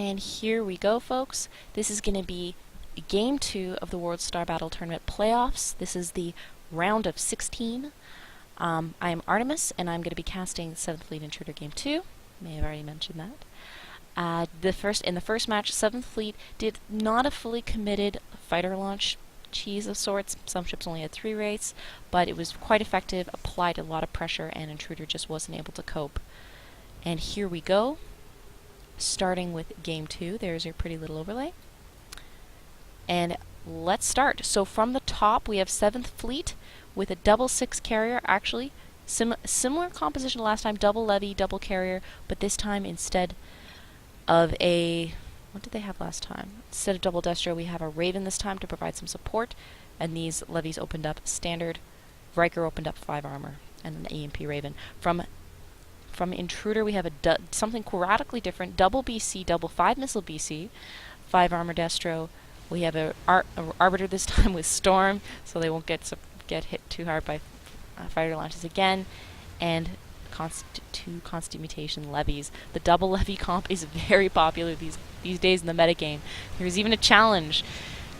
And here we go, folks. This is going to be Game 2 of the World Star Battle Tournament Playoffs. This is the round of 16. I am Artemis, and I'm going to be casting 7th Fleet Intruder Game 2. May have already mentioned that. In the first match, 7th Fleet did not a fully committed fighter launch cheese of sorts. Some ships only had 3 rates, but it was quite effective, applied a lot of pressure, and Intruder just wasn't able to cope. And here we go. Starting with Game 2, there's your pretty little overlay. And let's start. So from the top, we have 7th Fleet with a double 6 carrier, actually. Similar composition to last time, double levy, double carrier, but this time instead of a... What did they have last time? Instead of double destro, we have a Raven this time to provide some support, and these levies opened up standard. Riker opened up 5 armor, and an EMP Raven. From Intruder, we have something radically different. Double BC, double 5 missile BC, 5 armor destro. We have a Arbiter this time with Storm, so they won't get hit too hard by fighter launches again. And 2 constant mutation levies. The double levy comp is very popular these days in the metagame. There's even a challenge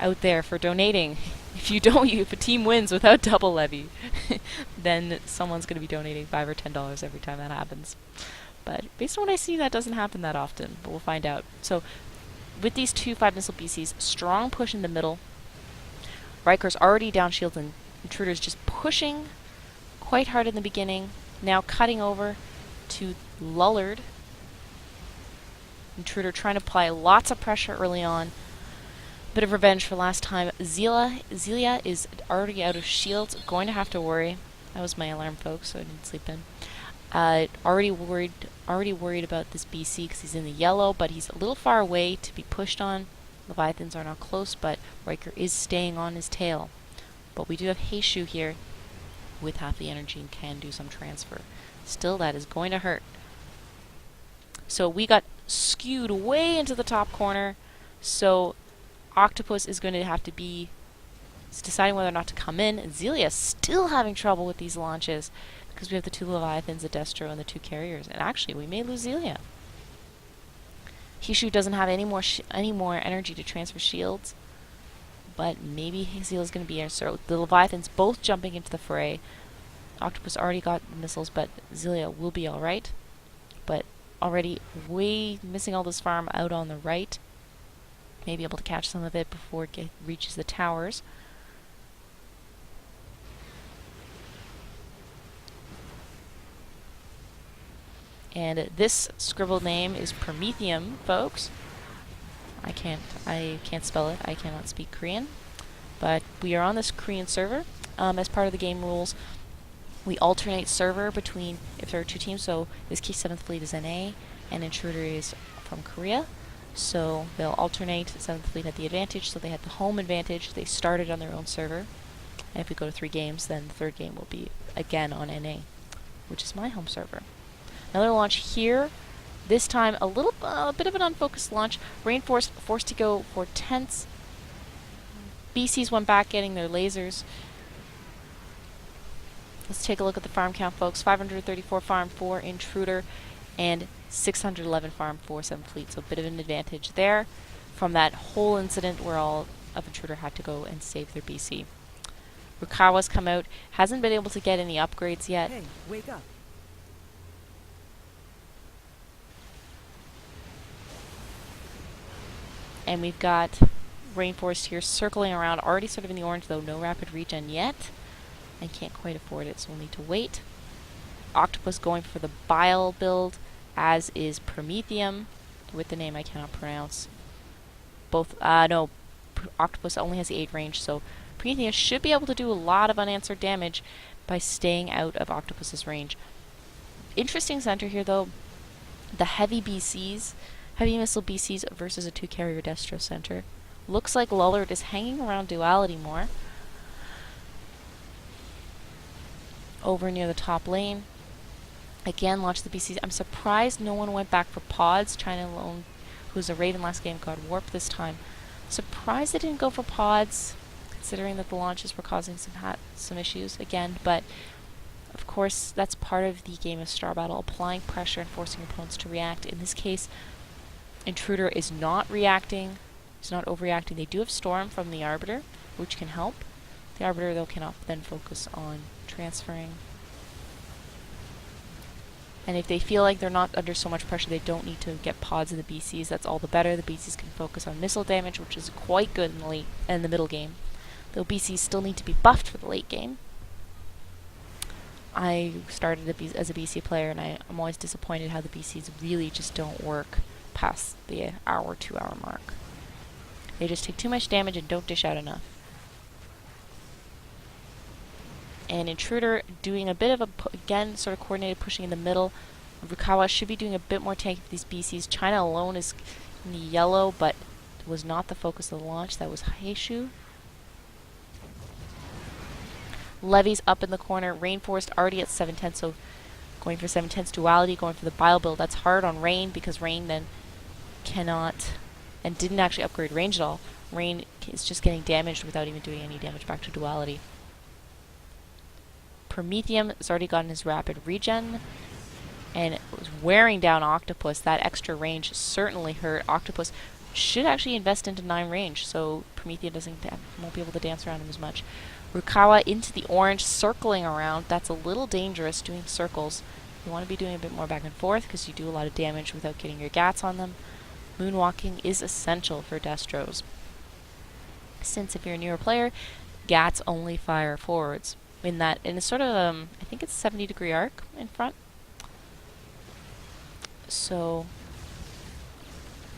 out there for donating. If a team wins without double levy, then someone's going to be donating $5 or $10 every time that happens. But based on what I see, that doesn't happen that often, but we'll find out. So with these 2 5 missile BCs, strong push in the middle. Riker's already down shields, and Intruder's just pushing quite hard in the beginning. Now cutting over to Lullard. Intruder trying to apply lots of pressure early on. Bit of revenge for last time. Zelia is already out of shields. Going to have to worry. That was my alarm, folks, so I didn't sleep in. Already worried about this BC because he's in the yellow, but he's a little far away to be pushed on. Leviathans are not close, but Riker is staying on his tail. But we do have Heishu here with half the energy and can do some transfer. Still, that is going to hurt. So we got skewed way into the top corner, so Octopus is going to have to be deciding whether or not to come in. Zelia still having trouble with these launches because we have the 2 Leviathans, the Destro, and the 2 carriers. And actually, we may lose Zelia. Heishu doesn't have any more energy to transfer shields, but maybe Zelia's going to be here. So the Leviathans both jumping into the fray. Octopus already got missiles, but Zelia will be all right. But already missing all this farm out on the right. May be able to catch some of it before it reaches the towers. And this scribbled name is Prometheum, folks. I can't spell it. I cannot speak Korean. But we are on this Korean server. As part of the game rules, we alternate server between, if there are 2 teams, so in this case 7th Fleet is NA, and Intruder is from Korea. So they'll alternate. 7th Fleet had the advantage, so they had the home advantage. They started on their own server. And if we go to 3 games, then the 3rd game will be again on NA, which is my home server. Another launch here. This time a bit of an unfocused launch. Rainforest forced to go for tents. BCs went back getting their lasers. Let's take a look at the farm count, folks. 534 farm for Intruder and 611 farm for 7th Fleet. So a bit of an advantage there from that whole incident where all of Intruder had to go and save their BC. Rukawa's come out. Hasn't been able to get any upgrades yet. Hey, wake up. And we've got Rainforest here circling around, already sort of in the orange, though no rapid regen yet. And can't quite afford it, so we'll need to wait. Octopus going for the Bile build, as is Prometheum, with the name I cannot pronounce. Octopus only has the 8 range, so Prometheum should be able to do a lot of unanswered damage by staying out of Octopus's range. Interesting center here, though. The heavy BCs, heavy missile BCs versus a 2 carrier Destro center. Looks like Lullard is hanging around Duality more. Over near the top lane. Again, launch the BCs. I'm surprised no one went back for pods. China Alone, who's a Raven last game, got warped this time. Surprised they didn't go for pods, considering that the launches were causing some issues again. But of course, that's part of the game of Star Battle, applying pressure and forcing your opponents to react. In this case, Intruder is not reacting. He's not overreacting. They do have Storm from the Arbiter, which can help. The Arbiter, though, cannot then focus on transferring. And if they feel like they're not under so much pressure, they don't need to get pods of the BCs. That's all the better. The BCs can focus on missile damage, which is quite good in the middle game. Though BCs still need to be buffed for the late game. I started as a BC player, and I'm always disappointed how the BCs really just don't work past the hour, 2 hour mark. They just take too much damage and don't dish out enough. And Intruder doing a bit of again, sort of coordinated pushing in the middle. Rukawa should be doing a bit more tanking for these BCs. China alone is in the yellow, but was not the focus of the launch. That was Heishu. Levy's up in the corner. Rainforest already at 710, so going for 710's duality, going for the bile build. That's hard on Rain because Rain then cannot, and didn't actually upgrade range at all. Rain is just getting damaged without even doing any damage back to duality. Promethium has already gotten his rapid regen, and it was wearing down Octopus. That extra range certainly hurt. Octopus should actually invest into 9 range, so Promethium won't be able to dance around him as much. Rukawa into the orange, circling around. That's a little dangerous, doing circles. You want to be doing a bit more back and forth, because you do a lot of damage without getting your gats on them. Moonwalking is essential for Destros, since if you're a newer player, gats only fire forwards. In a sort of, I think it's 70-degree arc in front. So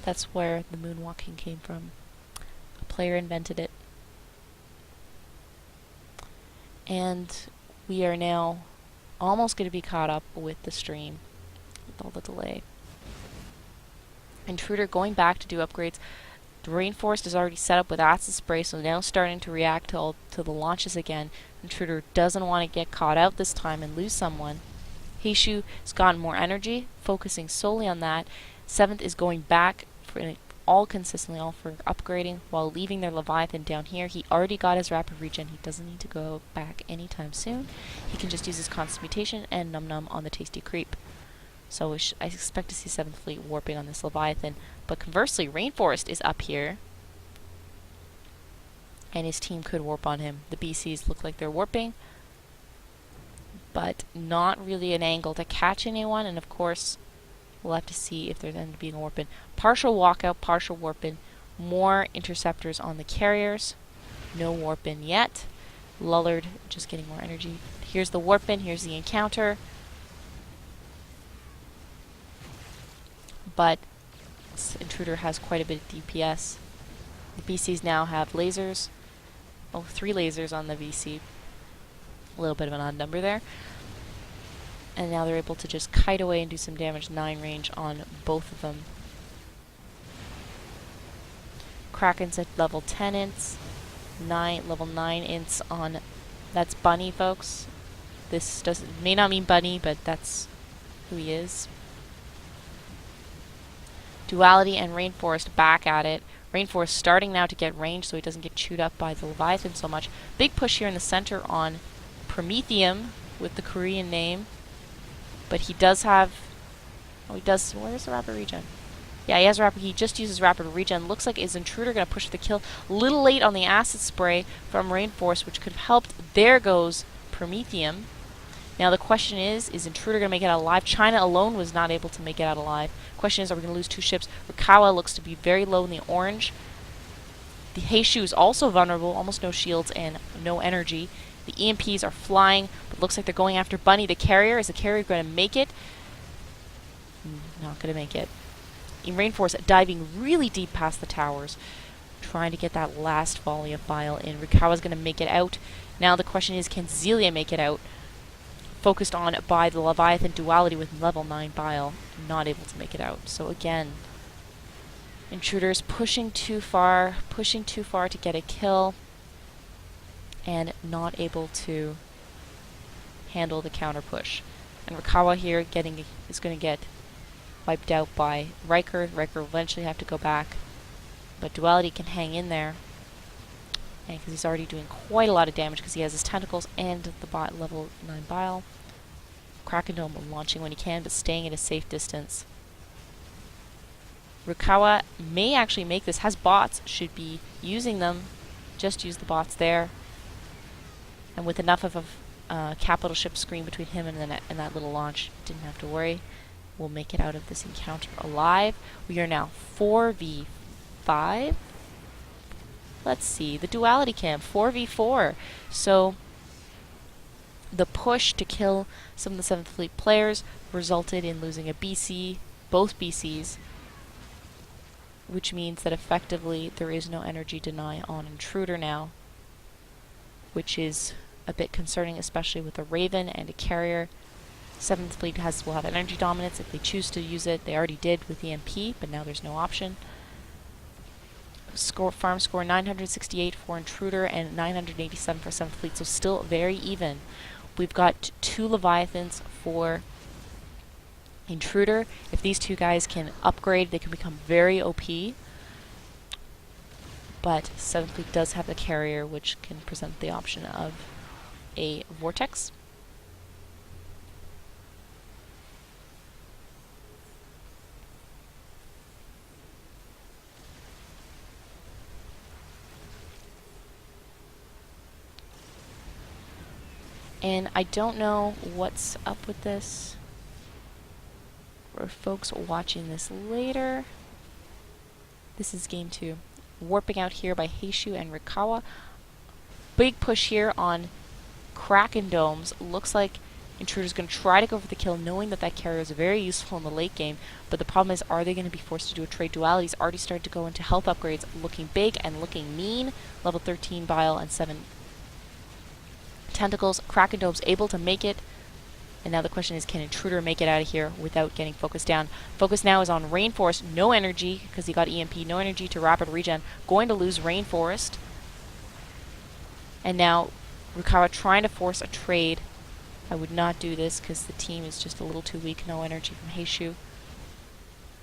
that's where the moonwalking came from. A player invented it. And we are now almost going to be caught up with the stream with all the delay. Intruder going back to do upgrades. The Rainforest is already set up with acid spray, so now starting to react to the launches again. Intruder doesn't want to get caught out this time and lose someone. Heishu has gotten more energy, focusing solely on that. 7th is going back for all for upgrading, while leaving their Leviathan down here. He already got his rapid regen. He doesn't need to go back anytime soon. He can just use his constant mutation and Num Num on the tasty creep. So I expect to see 7th Fleet warping on this Leviathan. But conversely, Rainforest is up here, and his team could warp on him. The BCs look like they're warping, but not really an angle to catch anyone, and of course, we'll have to see if there's end up being a warp-in. Partial walkout, partial warp-in. More interceptors on the carriers. No warp-in yet. Lullard just getting more energy. Here's the warp-in, here's the encounter. But Intruder has quite a bit of DPS. The BCs now have lasers. Oh, 3 lasers on the VC. A little bit of an odd number there. And now they're able to just kite away and do some damage. 9 range on both of them. Kraken's at level 10 ints. Level 9 ints on... That's Bunny, folks. This may not mean Bunny, but that's who he is. Duality and Rainforest back at it. Rainforest starting now to get range so he doesn't get chewed up by the Leviathan so much. Big push here in the center on Promethium with the Korean name. But he does have... Oh, he does... Where's the rapid regen? Yeah, he has rapid... He just uses rapid regen. Looks like is Intruder going to push for the kill. A little late on the acid spray from Rainforest, which could have helped. There goes Promethium. Now the question is Intruder going to make it out alive? China alone was not able to make it out alive. Question is, are we going to lose 2 ships? Rukawa looks to be very low in the orange. The Heishu is also vulnerable, almost no shields and no energy. The EMPs are flying, but looks like they're going after Bunny, the carrier. Is the carrier going to make it? Not going to make it. Rainforest diving really deep past the towers, trying to get that last volley of bile in. Rukawa's going to make it out. Now the question is, can Zelia make it out? Focused on by the Leviathan duality with level 9 bile, not able to make it out. So again, Intruders pushing too far to get a kill, and not able to handle the counter push. And Rukawa here is going to get wiped out by Riker. Riker will eventually have to go back, but Duality can hang in there, and because he's already doing quite a lot of damage because he has his tentacles and the level 9 bile. Kraken Dome launching when he can, but staying at a safe distance. Rukawa may actually make this, has bots, should be using them. Just use the bots there. And with enough of a capital ship screen between him and that little launch, didn't have to worry. We'll make it out of this encounter alive. We are now 4v5. Let's see, the duality camp, 4v4. So the push to kill some of the 7th Fleet players resulted in losing a BC, both BCs, which means that effectively there is no energy deny on Intruder now, which is a bit concerning, especially with a Raven and a carrier. 7th Fleet will have energy dominance if they choose to use it. They already did with EMP, but now there's no option. Farm score 968 for Intruder and 987 for 7th Fleet, so still very even. We've got 2 Leviathans for Intruder. If these 2 guys can upgrade, they can become very OP. But 7th Fleet does have the carrier, which can present the option of a Vortex. And I don't know what's up with this for folks watching this later. This is game 2. Warping out here by Heishu and Rikawa. Big push here on Kraken Domes. Looks like Intruder's going to try to go for the kill, knowing that that carrier is very useful in the late game. But the problem is, are they going to be forced to do a trade? Duality's already started to go into health upgrades, looking big and looking mean. Level 13 Bile and 7 Tentacles. Kraken Dome's able to make it. And now the question is, can Intruder make it out of here without getting focused down? Focus now is on Rainforest. No energy, because he got EMP. No energy to rapid regen. Going to lose Rainforest. And now Rukawa trying to force a trade. I would not do this because the team is just a little too weak. No energy from Heishu.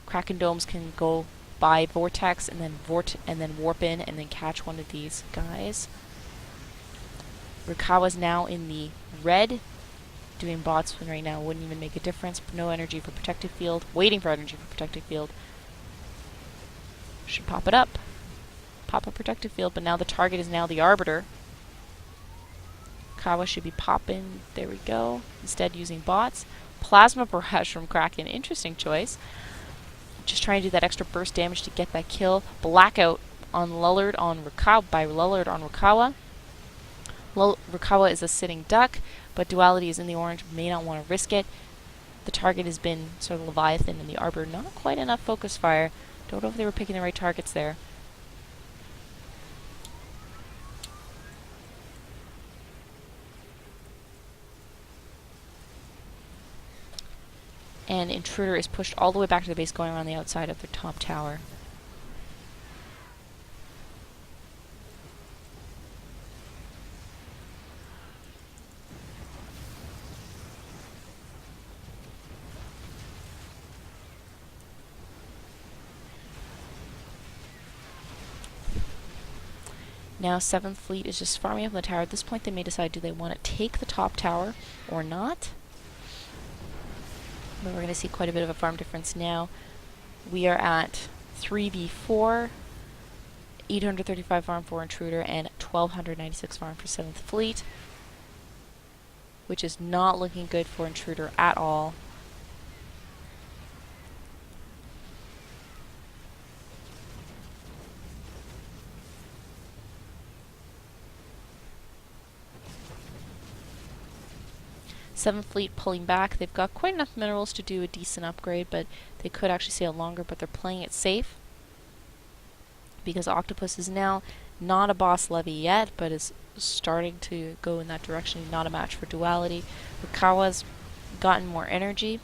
Kraken Domes can go by Vortex and then warp in and then catch one of these guys. Rukawa's now in the red, doing bot swing right now. Wouldn't even make a difference. No energy for protective field. Waiting for energy for protective field. Should pop it up. Pop a protective field, but now the target is now the Arbiter. Kawa should be popping. There we go. Instead using bots. Plasma Barrage from Kraken. Interesting choice. Just trying to do that extra burst damage to get that kill. Blackout on Lullard on Rukawa by Lullard on Rukawa. Rukawa is a sitting duck, but Duality is in the orange, may not want to risk it. The target has been sort of Leviathan and the Arbor. Not quite enough focus fire. Don't know if they were picking the right targets there. And Intruder is pushed all the way back to the base, going around the outside of their top tower. Now 7th Fleet is just farming up on the tower. At this point they may decide, do they want to take the top tower or not? But we're going to see quite a bit of a farm difference now. We are at 3v4, 835 farm for Intruder and 1296 farm for 7th Fleet, which is not looking good for Intruder at all. Seventh Fleet pulling back. They've got quite enough minerals to do a decent upgrade, but they could actually sail longer, but they're playing it safe. Because Octopus is now not a boss levy yet, but is starting to go in that direction. Not a match for Duality. Rukawa's gotten more energy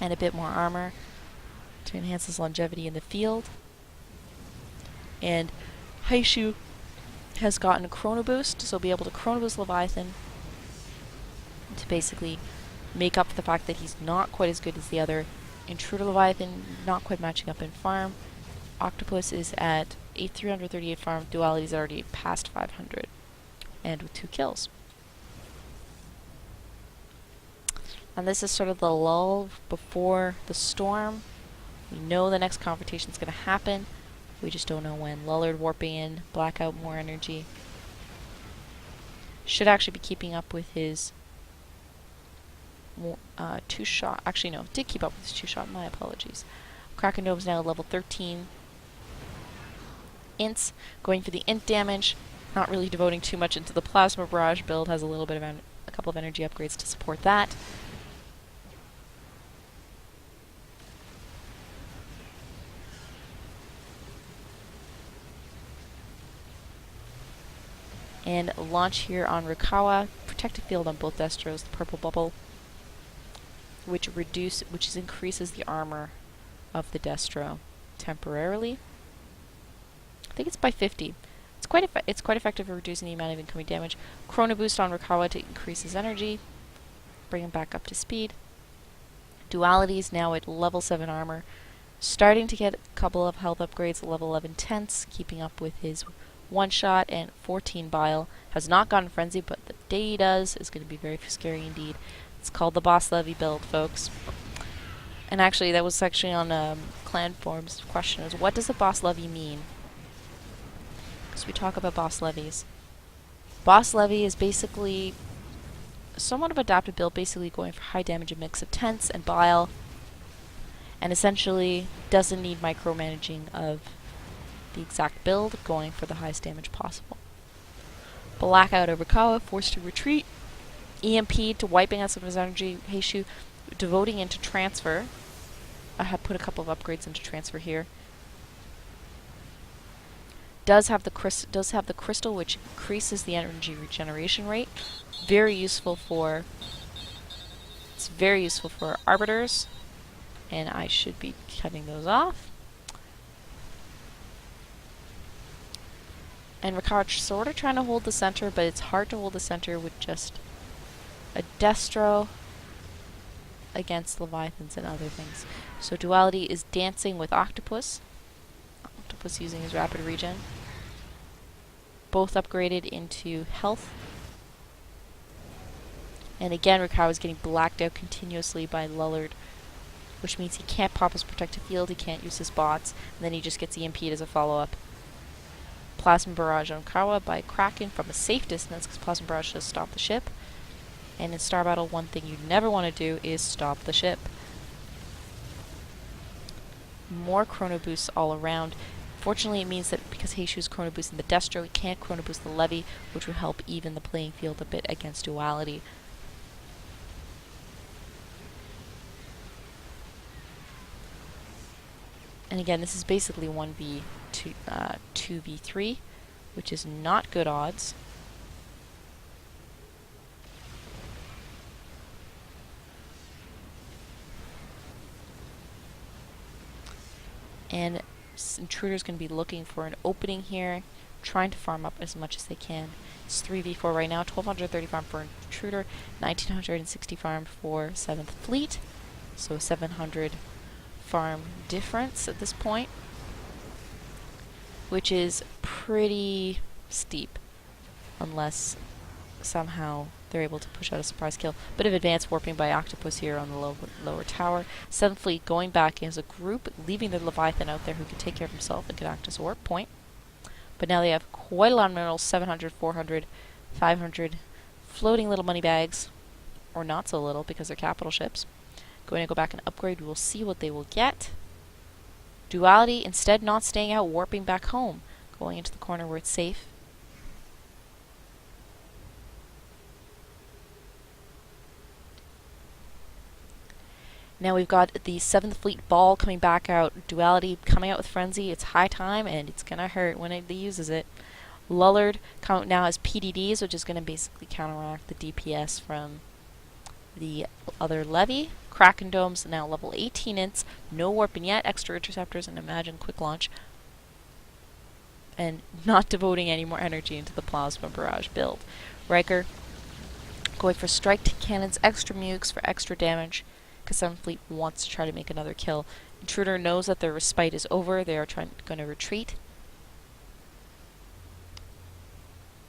and a bit more armor to enhance his longevity in the field. And Heishu has gotten a Chrono Boost, so he'll be able to Chrono Boost Leviathan to basically make up for the fact that he's not quite as good as the other. Intruder Leviathan not quite matching up in farm. Octopus is at 338 farm. Duality's already past 500 and with 2 kills. And this is sort of the lull before the storm. We know the next confrontation is going to happen. We just don't know when. Lullard warping in, blackout, more energy. Should actually be keeping up with his two-shot. Actually, no, did keep up with his two-shot. My apologies. Kraken Dome's now level 13. Ints, going for the int damage. Not really devoting too much into the Plasma Barrage build. Has a little bit of a couple of energy upgrades to support that. And launch here on Rukawa. Protective field on both Destros. The purple bubble, which increases the armor of the Destro temporarily. I think it's by 50. It's quite effective at reducing the amount of incoming damage. Chrono Boost on Rukawa to increase his energy, bring him back up to speed. Duality is now at level 7 armor, starting to get a couple of health upgrades. Level 11 Tense, keeping up with his one-shot, and 14 Bile. Has not gotten Frenzy, but the day he does is going to be very scary indeed. It's called the Boss Levy build, folks. And actually, that was actually on Clan Forum's question, was what does a Boss Levy mean? Because we talk about Boss Levies. Boss Levy is basically somewhat of adapted build, basically going for high damage, a mix of Tense and Bile, and essentially doesn't need micromanaging of the exact build, going for the highest damage possible. Blackout over Kawa, forced to retreat. EMP to wiping out some of his energy. Heishu devoting into transfer. I have put a couple of upgrades into transfer here. Does have the crystal, which increases the energy regeneration rate. Very useful for. It's very useful for arbiters, and I should be cutting those off. And Rakawa sort of trying to hold the center, but it's hard to hold the center with just a Destro against Leviathans and other things. So Duality is dancing with Octopus. Octopus using his rapid regen. Both upgraded into health. And again, Rakawa is getting blacked out continuously by Lullard, which means he can't pop his protective field, he can't use his bots, and then he just gets EMP'd as a follow-up. Plasma Barrage on Kawa by Kraken from a safe distance, because Plasma Barrage does stop the ship. And in Star Battle, one thing you never want to do is stop the ship. More Chrono Boosts all around. Fortunately, it means that because Heishu is Chrono Boosting the Destro, he can't Chrono Boost the Levy, which would help even the playing field a bit against Duality. And again, this is basically 2v3, which is not good odds. And Intruder is going to be looking for an opening here, trying to farm up as much as they can. It's 3v4 right now, 1230 farm for Intruder, 1960 farm for 7th Fleet, so 700 farm difference at this point, which is pretty steep, unless somehow they're able to push out a surprise kill. Bit of advanced warping by Octopus here on the lower tower. 7th Fleet going back as a group, leaving the Leviathan out there who can take care of himself and can act as a warp point. But now they have quite a lot of minerals, 700, 400, 500, floating little money bags, or not so little because they're capital ships. Going to go back and upgrade, we will see what they will get. Duality, instead not staying out, warping back home, going into the corner where it's safe. Now we've got the 7th Fleet ball coming back out. Duality coming out with Frenzy. It's high time, and it's going to hurt when it uses it. Lullard now has PDDs, which is going to basically counteract the DPS from the other Levy. Kraken Dome's now level 18 ints. No warping yet. Extra interceptors and Imagine quick launch. And not devoting any more energy into the Plasma Barrage build. Riker going for strike cannons, extra mukes for extra damage, because 7th Fleet wants to try to make another kill. Intruder knows that their respite is over. They are going to retreat.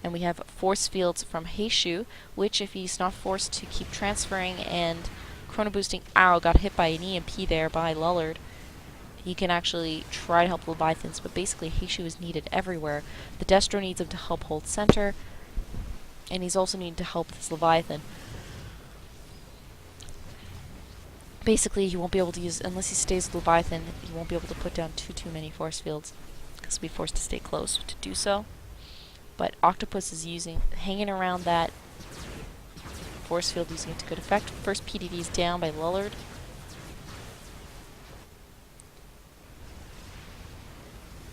And we have force fields from Heishu, which if he's not forced to keep transferring and chrono boosting, got hit by an EMP there by Lullard. he can actually try to help Leviathans, but basically Heishu is needed everywhere. The Destro needs him to help hold center, and he's also needed to help this Leviathan. Basically, he won't be able to use, unless he stays with Leviathan, he won't be able to put down too many force fields, because he'll be forced to stay close to do so. But Octopus is hanging around that force field, using it to good effect. First PDD is down by Lullard.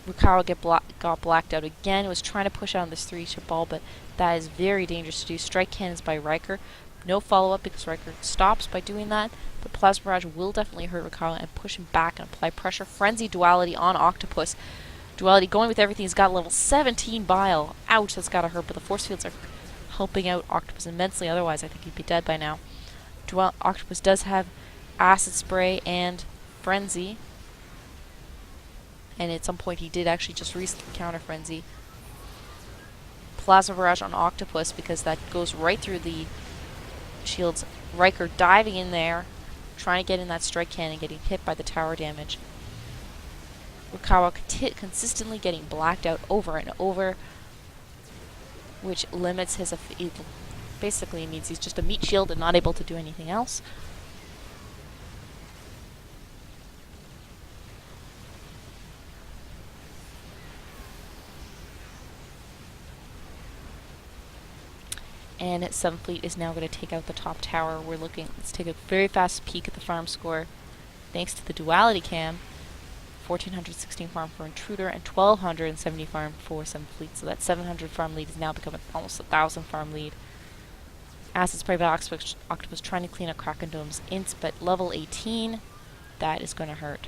Rukawa got blacked out again. Was trying to push out on this 3-ship ball, but that is very dangerous to do. Strike cannons by Riker. No follow-up because Riker stops by doing that. But Plasma Barrage will definitely hurt Rukawa and push him back and apply pressure. Frenzy Duality on Octopus. Duality going with everything. He's got level 17 Bile. Ouch, that's gotta hurt, but the force fields are helping out Octopus immensely. Otherwise, I think he'd be dead by now. Octopus does have Acid Spray and Frenzy. And at some point he did actually just counter Frenzy. Plasma Barrage on Octopus because that goes right through the shields. Riker diving in there, trying to get in that strike cannon, getting hit by the tower damage. Rukawa consistently getting blacked out over and over, which limits his... basically means he's just a meat shield and not able to do anything else. And 7th Fleet is now going to take out the top tower. Let's take a very fast peek at the farm score. Thanks to the duality cam, 1,416 farm for Intruder and 1,270 farm for 7th Fleet. So that 700 farm lead has now become almost 1,000 farm lead. Acid Spray by Octopus trying to clean up Kraken Dome's ints, but level 18, that is going to hurt.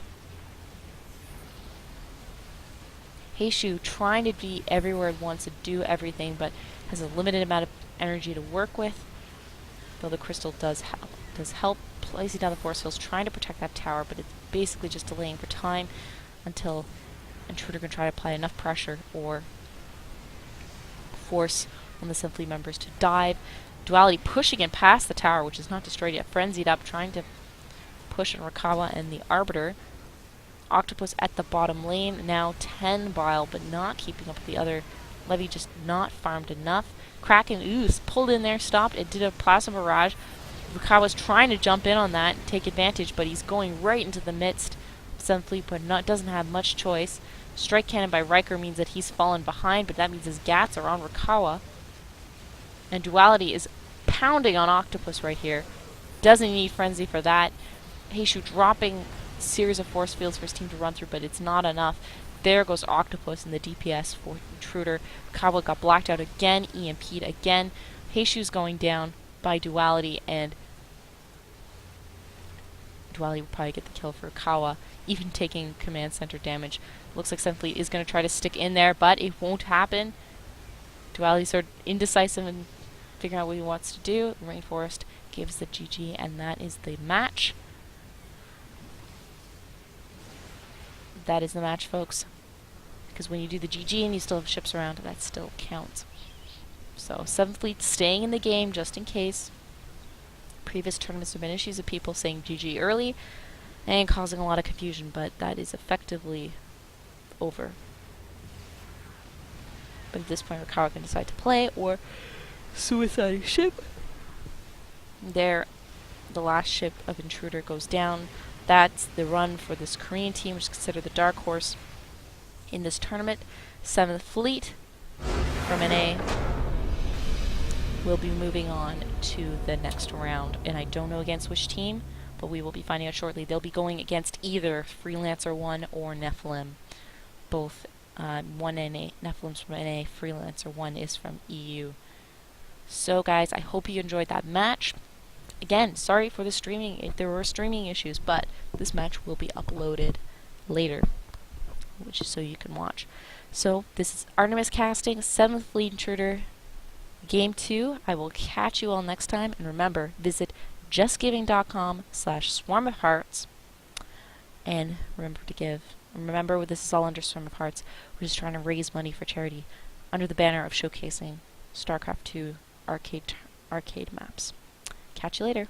Heishu trying to be everywhere at once, to do everything, but has a limited amount of energy to work with. Though the crystal does help placing down the force fields, trying to protect that tower, but it's basically just delaying for time until Intruder can try to apply enough pressure or force one of the 7th Fleet members to dive. Duality pushing in past the tower, which is not destroyed yet. Frenzied up, trying to push on Rukawa and the Arbiter. Octopus at the bottom lane, now 10 Bile, but not keeping up with the other. Levy just not farmed enough. Kraken, pulled in there, stopped. It did a Plasma Barrage. Rukawa's trying to jump in on that and take advantage, but he's going right into the midst of 7th Fleet, but doesn't have much choice. Strike Cannon by Riker means that he's fallen behind, but that means his Gats are on Rukawa. And Duality is pounding on Octopus right here. Doesn't need Frenzy for that. Heishu dropping a series of force fields for his team to run through, but it's not enough. There goes Octopus in the DPS for Intruder. Rukawa got blacked out again, EMP'd again. Heishu's going down by Duality, and Duality will probably get the kill for Rukawa, even taking command center damage. Looks like 7th Fleet is going to try to stick in there, but it won't happen. Duality's sort of indecisive and figuring out what he wants to do. Rainforest gives the GG, and that is the match. That is the match, folks. Because when you do the GG and you still have ships around, that still counts. So 7th Fleet staying in the game just in case. Previous tournaments have been issues of people saying GG early and causing a lot of confusion, but that is effectively over. But at this point, Rukawa can decide to play or suicide a ship. There, the last ship of Intruder goes down. That's the run for this Korean team, which is considered the dark horse in this tournament. 7th Fleet from NA will be moving on to the next round. And I don't know against which team, but we will be finding out shortly. They'll be going against either Freelancer 1 or Nephilim. Both 1 NA, Nephilim's from NA, Freelancer 1 is from EU. So guys, I hope you enjoyed that match. Again, sorry for the streaming, if there were streaming issues, but this match will be uploaded later, which is so you can watch. So, this is Artemis Casting, 7th Fleet Intruder, Game 2. I will catch you all next time, and remember, visit justgiving.com/swarmofhearts, and remember to give. Remember, this is all under Swarm of Hearts. We're just trying to raise money for charity under the banner of showcasing StarCraft 2 arcade maps. Catch you later.